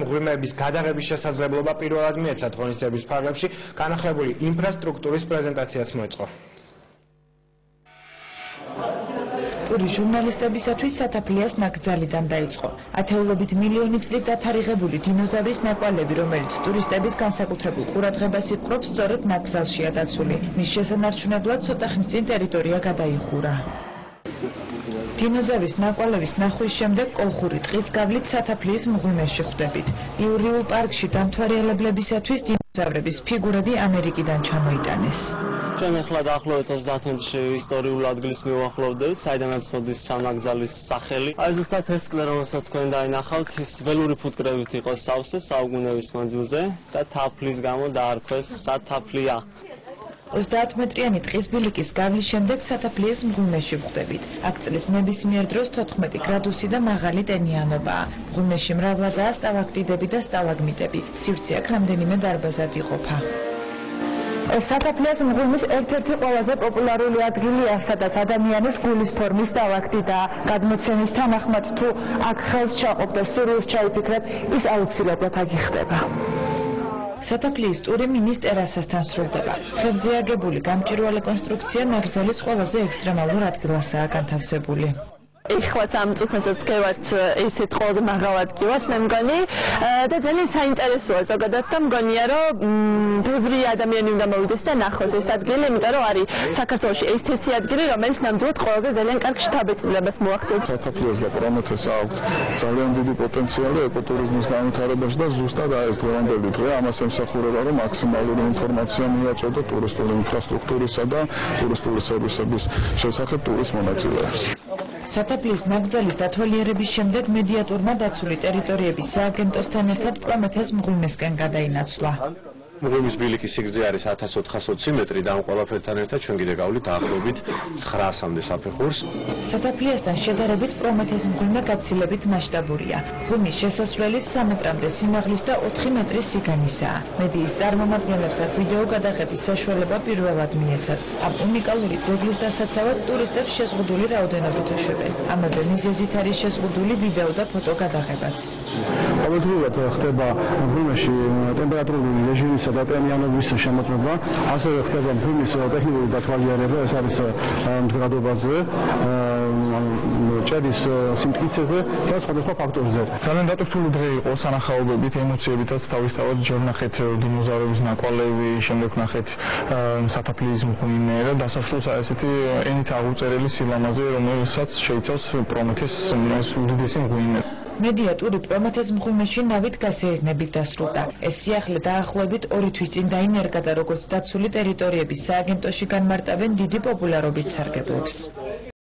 მღვიმეების გადაღების შესაძლებლობა პირველად მიეცა ღონისძიების ფარგლებში, განახლებული ინფრასტრუქტურის პრეზენტაციაც მოეწყო. ტური ჟურნალისტებისათვის სათაფლიას ნაკრძალიდან დაიწყო. ათეულობით მილიონი წლით დათარიღებული დინოზავრის ნაკვალევი, რომელიც ტურისტების განსაკუთრებულ ყურადღებას იპყრობს, სწორედ ნაკრძალშია დაცული. მის შესანარჩუნებლად ცოტა ხნის წინ ტერიტორია გადაიხურა. დინოზავრის ნაკვალევის ნახვის შემდეგ კოლხური ტყის გავლით სათაფლიის მღვიმეში ხვდებით. იურიულ პარკში დამთვალიერებლებისათვის დინოზავრების ფიგურები ამერიკიდან ჩამოიტანეს. ჩვენ ახლა დაახლოებით 30 მეტრში ისტორიულ ადგილს მივახლოვდებით, საიდანაც მოდის სამნაკრძალის სახელი. აი ზუსტად ეს სკლე, რომელსაც თქვენ დაინახავთ, ის ველური ფუტკრებით იყო სავსე საუკუნეების მანძილზე და თაფლის გამო დაარქვეს სათაფლია. 30 მეტრიანი ტყის ბილიკის გავლის შემდეგ სათაფლიის მღვიმეში ხვდებით. აქ წლის ნებისმიერ დროს 14 გრადუსი და მაღალი ტენიანობაა. მღვიმეში მრავლადაა სტალაქტიტები და სტალაგმიტები. სივრცე აქ რამდენიმე დარბაზად იყოფა. სათაფლიას მღვიმის ერთ-ერთი ყველაზე პოპულარული ადგილია, სადაც ადამიანის გულის ფორმის სტალაქტიტაა. გადმოცემის თანახმად, თუ აქ ხელს ჩაყოფ და სურვილს ჩაიფიქრებ, ის აუცილებლად აქ იხდება. სათაფლიის ტური მინის ტერასასთან სრულდება. ხევზე აგებული გამჭვირვალე კონსტრუქცია ნაკრძალის ყველაზე ექსტრემალურ ადგილასაა განთავსებული. ეხლაც ამ წუთასაც დგევართ ერთ-ერთ ყველაზე მაღალ ადგილას, მე მგონი და ძალიან საინტერესოა ზოგადად და მგონია რომ ბევრი ადამიანი უნდა მოვიდეს და ნახოს ეს ადგილი, იმიტომ რომ არის საქართველოში ერთ-ერთი ადგილი, რომელიც ნამდვილად ყველაზე ძალიან კარგ შთაბეჭდილებას მოახდენს. სათაფლიას და პრომეთეს აქვს ძალიან დიდი პოტენციალი ეკოტურიზმის განვითარებაში და ზუსტად ეს დღევანდელი დღე ამას ემსახურება, რომ მაქსიმალური ინფორმაცია მიაწოდოთ ტურისტული ინფრასტრუქტურისა და ტურისტული სერვისების შესახებ ტურის მონაწილეებს. სათაფლიის ნაკრძალის დათვალიერების შემდეგ მედიატურმა დაცული ტერიტორიების სააგენტოსთან ერთად პრომეთეს მღვიმესკენ გადაინაცვლა. მღვიმის ბილიკის სიგრძე არის 1420 მეტრი და ამ ყველაფერთან ერთად ჩვენ კიდე გავლით დაახლოებით 900-მდე საფეხურს. სათაფლიასთან შედარებით პრომეთეს მღვიმე გაცილებით მასშტაბურია. მღვიმის შესასვლელი 3 მეტრამდე სიმაღლის და 4 მეტრის სიგანისაა. მედიის წარმომადგენლებს აქ ვიდეო გადაღების საშუალება პირველად მიეცათ. ამ უნიკალური ძეგლის დასაცავად ტურისტებს შეზღუდული რაოდენობით უშვებენ. ამავე მიზეზით არის შეზღუდული ვიდეო და ფოტო გადაღებაც. ყოველდღიურად ხდება მღვიმეში ტემპერატურული რეჟიმის და ტენიანობის შემოწმება, ასევე ხდება მღვიმის ტექნიკური დათვალიერება, ეს არის მდგრადობაზე, ჭერის სიმტკიცეზე და სხვადასხვა ფაქტორზე. ძალიან დატვირთული დღე იყო სანახაობებით, ემოციებითაც თავისთავად ჯერ ვნახეთ დინოზავრების ნაკვალევი, შემდეგ ვნახეთ სათაფლიის მღვიმე და დასასრულს ესეთი ენით აღუწერელი სილამაზე, რომელსაც შეიცავს პრომეთეს უდიდესი მღვიმე. მედიატური პრომეთეს მღვიმეში ნავით გასეირნებით დასრულდა. ეს სიახლე დაახლოებით 2 თვის წინ დაინერგა და როგორც დაცული ტერიტორიების სააგენტოში განმარტავენ დიდი პოპულარობით სარგებლობს.